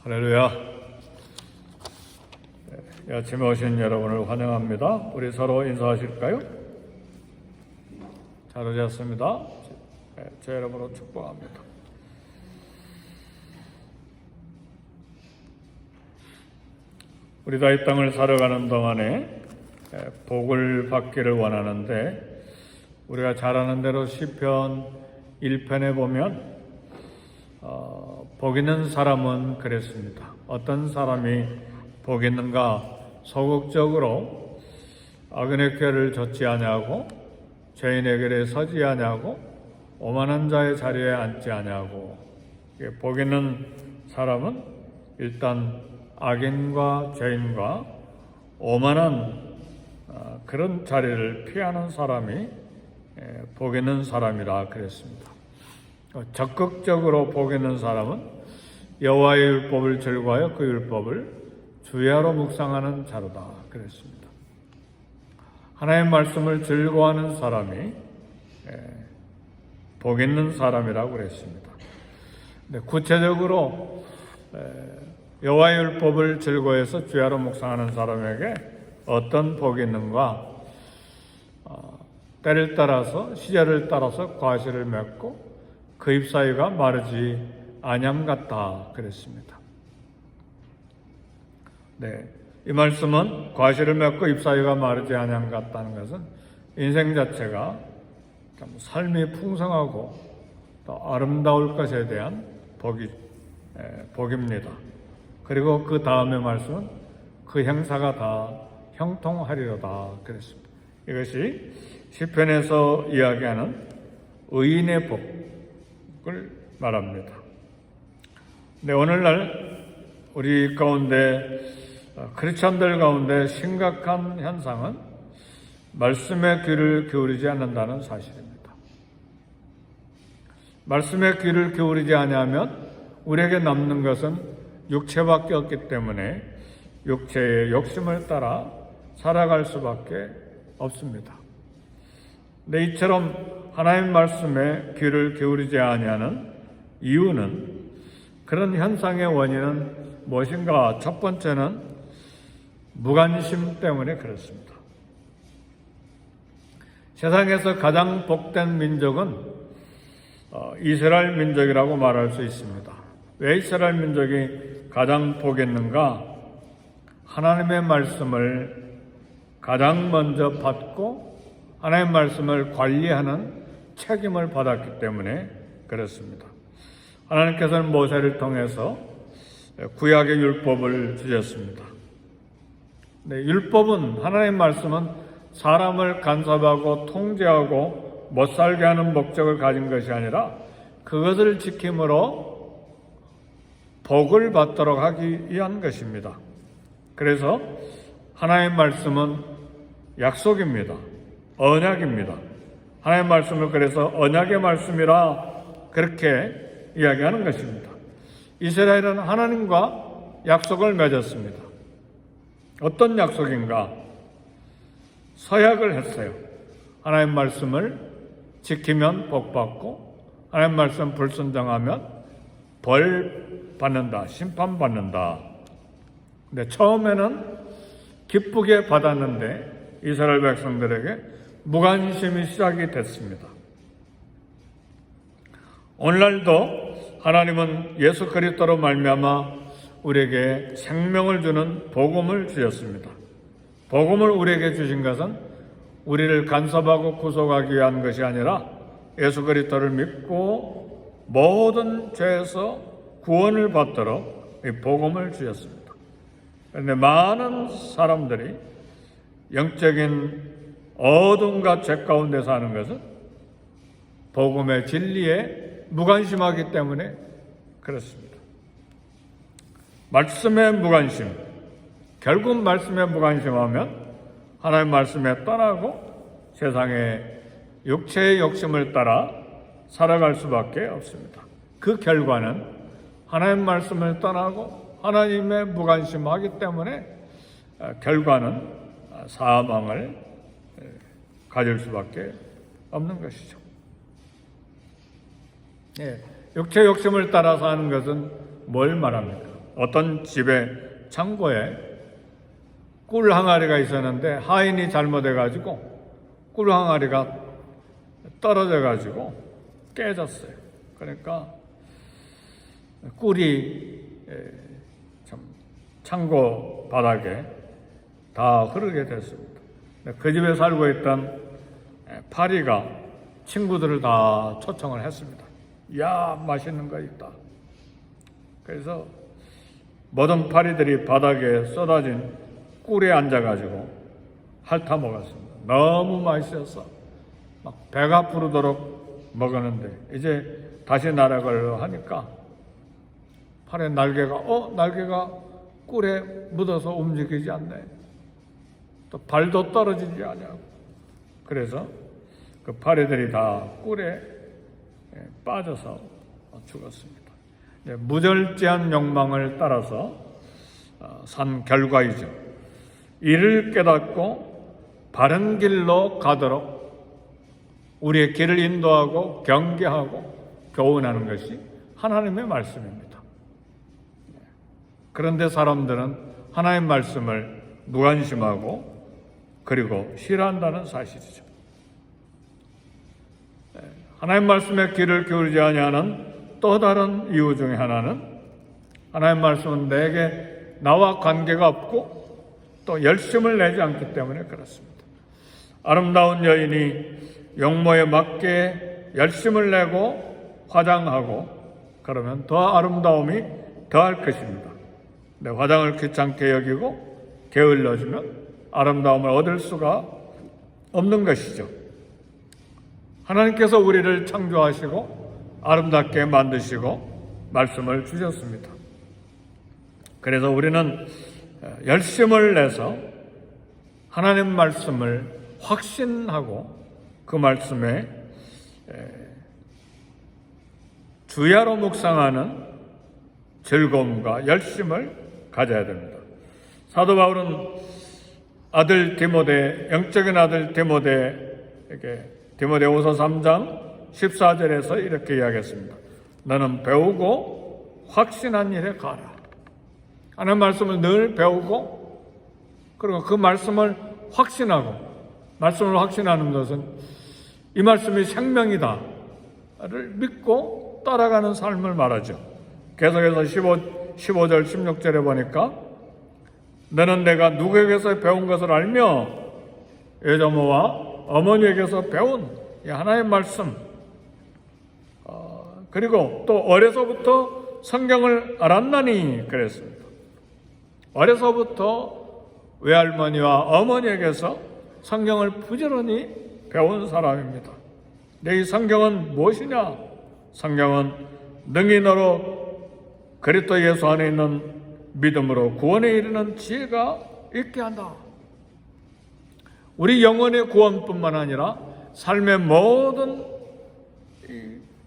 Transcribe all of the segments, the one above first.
할렐루야. 아침에 오신 여러분을 환영합니다. 우리 서로 인사하실까요? 잘 오셨습니다. 제 이름으로 축복합니다. 우리가 이 땅을 살아가는 동안에 복을 받기를 원하는데, 우리가 잘 아는 대로 시편 1편에 보면 복 있는 사람은 그랬습니다. 어떤 사람이 복 있는가? 소극적으로 악인의 꾀를 좇지 아니하고 죄인의 길에 서지 아니하고 오만한 자의 자리에 앉지 아니하고. 복 있는 사람은 일단 악인과 죄인과 오만한 그런 자리를 피하는 사람이 복 있는 사람이라 그랬습니다. 적극적으로 복 있는 사람은 여호와의 율법을 즐거워하여 그 율법을 주야로 묵상하는 자로다 그랬습니다. 하나님의 말씀을 즐거워하는 사람이 복 있는 사람이라고 그랬습니다. 구체적으로 여호와의 율법을 즐거워해서 주야로 묵상하는 사람에게 어떤 복이 있는가? 때를 따라서 시절을 따라서 과실을 맺고 그 잎사귀가 마르지 아니함 같다 그랬습니다. 이 말씀은 과실을 맺고 잎사귀가 마르지 아니함 같다는 것은 인생 자체가 참 삶이 풍성하고 또 아름다울 것에 대한 복입니다. 그리고 그 다음의 말씀은 그 행사가 다 형통하리로다 그랬습니다. 이것이 시편에서 이야기하는 의인의 복을 말합니다. 오늘날 우리 가운데, 크리스천들 가운데 심각한 현상은 말씀에 귀를 기울이지 않는다는 사실입니다. 말씀에 귀를 기울이지 아니하면 우리에게 남는 것은 육체밖에 없기 때문에 육체의 욕심을 따라 살아갈 수밖에 없습니다. 이처럼 하나님 말씀에 귀를 기울이지 아니하는 이유는, 그런 현상의 원인은 무엇인가? 첫 번째는 무관심 때문에 그렇습니다. 세상에서 가장 복된 민족은 이스라엘 민족이라고 말할 수 있습니다. 왜 이스라엘 민족이 가장 복 있는가? 하나님의 말씀을 가장 먼저 받고 하나님의 말씀을 관리하는 책임을 받았기 때문에 그렇습니다. 하나님께서는 모세를 통해서 구약의 율법을 주셨습니다. 율법은, 하나님의 말씀은 사람을 간섭하고 통제하고 못살게 하는 목적을 가진 것이 아니라 그것을 지킴으로 복을 받도록 하기 위한 것입니다. 그래서 하나님의 말씀은 약속입니다. 언약입니다. 하나님의 말씀을 그래서 언약의 말씀이라 그렇게 이야기하는 것입니다. 이스라엘은 하나님과 약속을 맺었습니다. 어떤 약속인가? 서약을 했어요. 하나님 말씀을 지키면 복 받고 하나님 말씀 불순종하면 벌 받는다, 심판 받는다. 근데 처음에는 기쁘게 받았는데 이스라엘 백성들에게 무관심이 시작이 됐습니다. 오늘날도 하나님은 예수 그리스도로 말미암아 우리에게 생명을 주는 복음을 주셨습니다. 복음을 우리에게 주신 것은 우리를 간섭하고 구속하기 위한 것이 아니라 예수 그리스도를 믿고 모든 죄에서 구원을 받도록 이 복음을 주셨습니다. 그런데 많은 사람들이 영적인 어둠과 죄 가운데 사는 것은 복음의 진리에 무관심하기 때문에 그렇습니다. 말씀에 무관심, 결국 말씀에 무관심하면 하나님의 말씀에 떠나고 세상의 육체의 욕심을 따라 살아갈 수밖에 없습니다. 그 결과는 하나님의 말씀을 떠나고 하나님의 무관심하기 때문에 결과는 사망을 가질 수밖에 없는 것이죠. 육체 욕심을 따라 사는 것은 뭘 말합니까? 어떤 집에 창고에 꿀 항아리가 있었는데 하인이 잘못해가지고 꿀 항아리가 떨어져가지고 깨졌어요. 그러니까 꿀이 참 창고 바닥에 다 흐르게 됐습니다. 그 집에 살고 있던 파리가 친구들을 다 초청을 했습니다. 야, 맛있는 거 있다. 그래서 모든 파리들이 바닥에 쏟아진 꿀에 앉아가지고 핥아 먹었습니다. 너무 맛있어서 막 배가 부르도록 먹었는데 이제 다시 나락을 하니까 파리 날개가 꿀에 묻어서 움직이지 않네. 또 발도 떨어지지 않냐고. 그래서 그 파리들이 다 꿀에 빠져서 죽었습니다. 무절제한 욕망을 따라서 산 결과이죠. 이를 깨닫고 바른 길로 가도록 우리의 길을 인도하고 경계하고 교훈하는 것이 하나님의 말씀입니다. 그런데 사람들은 하나님의 말씀을 무관심하고 그리고 싫어한다는 사실이죠. 하나님 말씀에 귀를 기울이지 아니하는 또 다른 이유 중에 하나는 하나님 말씀은 내게 나와 관계가 없고 또 열심을 내지 않기 때문에 그렇습니다. 아름다운 여인이 용모에 맞게 열심을 내고 화장하고 그러면 더 아름다움이 더할 것입니다. 내 화장을 귀찮게 여기고 게을러지면 아름다움을 얻을 수가 없는 것이죠. 하나님께서 우리를 창조하시고 아름답게 만드시고 말씀을 주셨습니다. 그래서 우리는 열심을 내서 하나님 말씀을 확신하고 그 말씀에 주야로 묵상하는 즐거움과 열심을 가져야 됩니다. 사도 바울은 아들 디모데, 영적인 아들 디모데에게 디모데후서 3장 14절에서 이렇게 이야기했습니다. 너는 배우고 확신한 일에 가라. 하나님 말씀을 늘 배우고 그리고 그 말씀을 확신하고 말씀을 확신하는 것은 이 말씀이 생명이다를 믿고 따라가는 삶을 말하죠. 계속해서 15절 16절에 보니까 너는 내가 누구에게서 배운 것을 알며 여자모와 어머니에게서 배운 이 하나님의 말씀 그리고 또 어려서부터 성경을 알았나니 그랬습니다. 어려서부터 외할머니와 어머니에게서 성경을 부지런히 배운 사람입니다. 이 성경은 무엇이냐? 성경은 능히 너로 그리스도 예수 안에 있는 믿음으로 구원에 이르는 지혜가 있게 한다. 우리 영혼의 구원뿐만 아니라 삶의 모든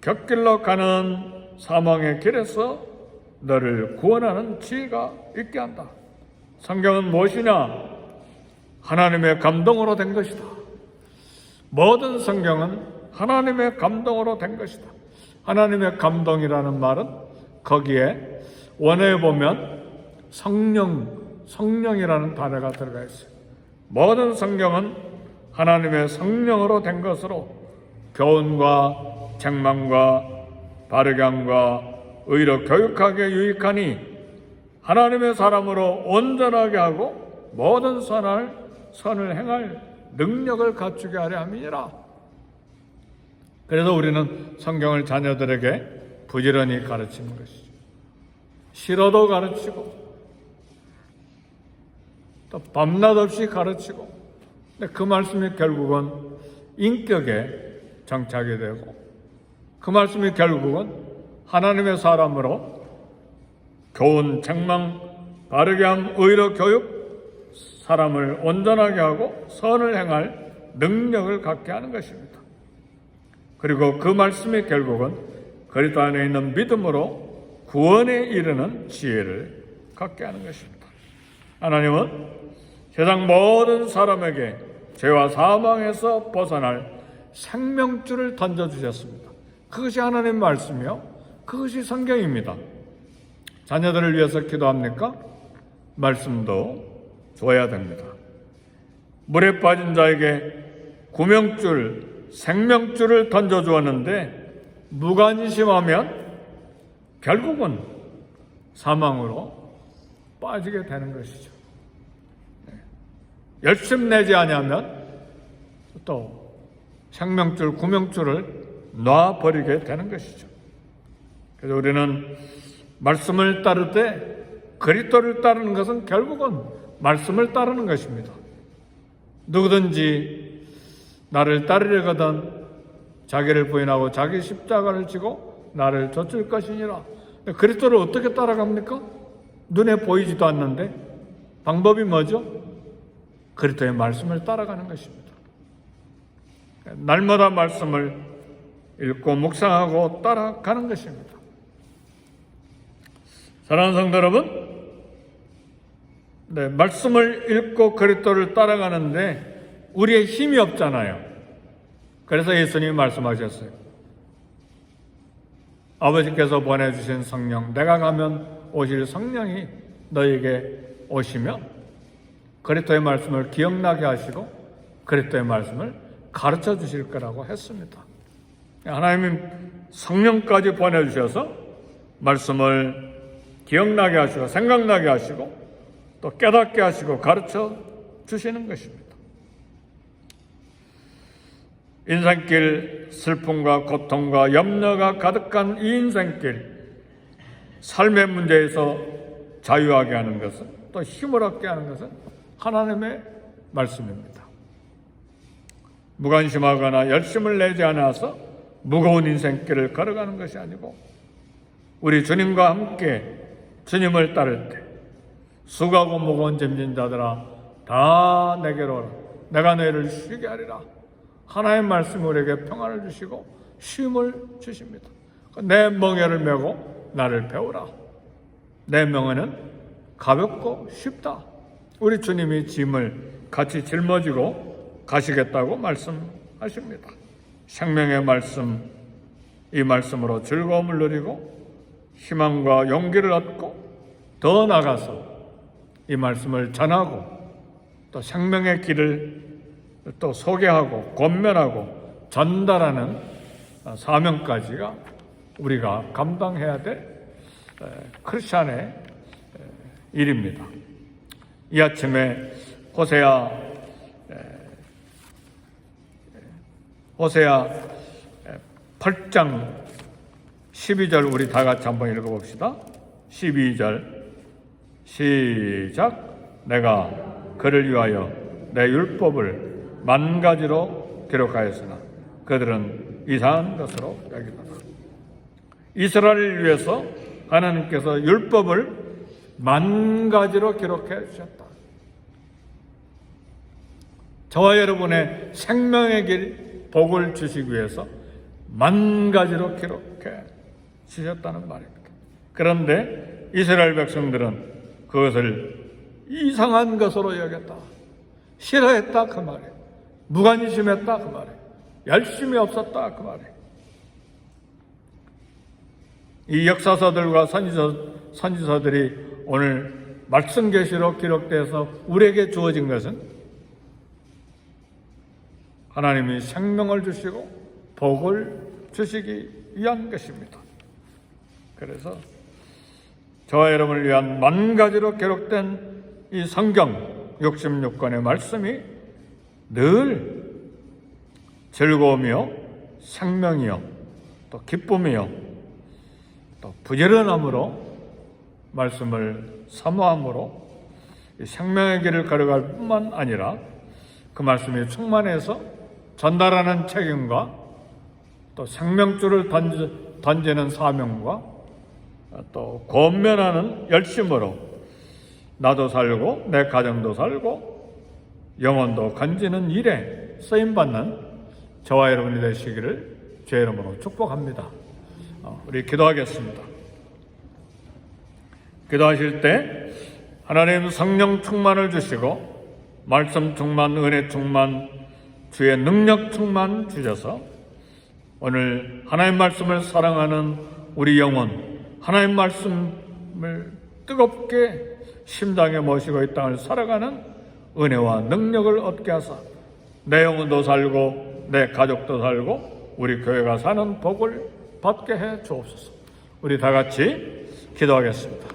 곁길로 가는 사망의 길에서 너를 구원하는 지혜가 있게 한다. 성경은 무엇이냐? 하나님의 감동으로 된 것이다. 모든 성경은 하나님의 감동으로 된 것이다. 하나님의 감동이라는 말은 거기에 원어에 보면 성령이라는 단어가 들어가 있어요. 모든 성경은 하나님의 성령으로 된 것으로 교훈과 책망과 바르게 함과 의로 교육하게 유익하니 하나님의 사람으로 온전하게 하고 모든 선을 행할 능력을 갖추게 하려 함이니라. 그래서 우리는 성경을 자녀들에게 부지런히 가르치는 것이죠. 싫어도 가르치고 또 밤낮 없이 가르치고 근데 그 말씀이 결국은 인격에 정착이 되고 그 말씀이 결국은 하나님의 사람으로 교훈, 책망, 바르게 함, 의로 교육, 사람을 온전하게 하고 선을 행할 능력을 갖게 하는 것입니다. 그리고 그 말씀이 결국은 그리스도 안에 있는 믿음으로 구원에 이르는 지혜를 갖게 하는 것입니다. 하나님은 세상 모든 사람에게 죄와 사망에서 벗어날 생명줄을 던져주셨습니다. 그것이 하나님의 말씀이요. 그것이 성경입니다. 자녀들을 위해서 기도합니까? 말씀도 줘야 됩니다. 물에 빠진 자에게 구명줄, 생명줄을 던져주었는데 무관심하면 결국은 사망으로 빠지게 되는 것이죠. 열심 내지 않으면 또 생명줄, 구명줄을 놔버리게 되는 것이죠. 그래서 우리는 말씀을 따를 때 그리스도를 따르는 것은 결국은 말씀을 따르는 것입니다. 누구든지 나를 따르려거든 자기를 부인하고 자기 십자가를 지고 나를 좇을 것이니라. 그리스도를 어떻게 따라갑니까? 눈에 보이지도 않는데 방법이 뭐죠? 그리스도의 말씀을 따라가는 것입니다. 날마다 말씀을 읽고 묵상하고 따라가는 것입니다. 사랑하는 성도 여러분, 말씀을 읽고 그리스도를 따라가는데 우리의 힘이 없잖아요. 그래서 예수님이 말씀하셨어요. 아버지께서 보내주신 성령, 내가 가면 오실 성령이 너에게 오시면 그리스도의 말씀을 기억나게 하시고 그리스도의 말씀을 가르쳐 주실 거라고 했습니다. 하나님은 성령까지 보내주셔서 말씀을 기억나게 하시고 생각나게 하시고 또 깨닫게 하시고 가르쳐 주시는 것입니다. 인생길 슬픔과 고통과 염려가 가득한 이 인생길, 삶의 문제에서 자유하게 하는 것은, 또 힘을 얻게 하는 것은 하나님의 말씀입니다. 무관심하거나 열심을 내지 않아서 무거운 인생길을 걸어가는 것이 아니고 우리 주님과 함께 주님을 따를 때 수고하고 무거운 짐진 자들아 다 내게로 오라. 내가 너희를 쉬게 하리라. 하나의 말씀이 우리에게 평안을 주시고 쉼을 주십니다. 내 멍에를 메고 나를 배우라. 내 멍에는 가볍고 쉽다. 우리 주님이 짐을 같이 짊어지고 가시겠다고 말씀하십니다. 생명의 말씀, 이 말씀으로 즐거움을 누리고 희망과 용기를 얻고 더 나아가서 이 말씀을 전하고 또 생명의 길을 또 소개하고 권면하고 전달하는 사명까지가 우리가 감당해야 될 크리스찬의 일입니다. 이 아침에 호세아 8장 12절 우리 다 같이 한번 읽어봅시다. 12절 시작. 내가 그를 위하여 내 율법을 만 가지로 기록하였으나 그들은 이상한 것으로 여기더라. 이스라엘을 위해서 하나님께서 율법을 만 가지로 기록해 주셨다. 저와 여러분의 생명의 길 복을 주시기 위해서 만 가지로 기록해 주셨다는 말입니다. 그런데 이스라엘 백성들은 그것을 이상한 것으로 여겼다. 싫어했다 그 말이에요. 무관심했다 그 말이에요. 열심이 없었다 그 말이에요. 이 역사서들과 선지서들이 오늘 말씀 계시로 기록돼서 우리에게 주어진 것은 하나님이 생명을 주시고 복을 주시기 위한 것입니다. 그래서 저와 여러분을 위한 만 가지로 기록된 이 성경 66권의 말씀이 늘 즐거움이요, 생명이요, 또 기쁨이요, 또 부지런함으로 말씀을 사모함으로 이 생명의 길을 걸어갈 뿐만 아니라 그 말씀이 충만해서 전달하는 책임과 또 생명줄을 던지는 사명과 또 권면하는 열심으로 나도 살고 내 가정도 살고 영혼도 건지는 일에 쓰임받는 저와 여러분이 되시기를 주의 이름으로 축복합니다. 우리 기도하겠습니다. 기도하실 때 하나님 성령 충만을 주시고 말씀 충만, 은혜 충만, 주의 능력 충만 주셔서 오늘 하나님 말씀을 사랑하는 우리 영혼, 하나님 말씀을 말씀을 뜨겁게 심장에 모시고 이 땅을 살아가는 은혜와 능력을 얻게 하사 내 영혼도 살고 내 가족도 살고 우리 교회가 사는 복을 받게 해 주옵소서. 우리 다 같이 기도하겠습니다.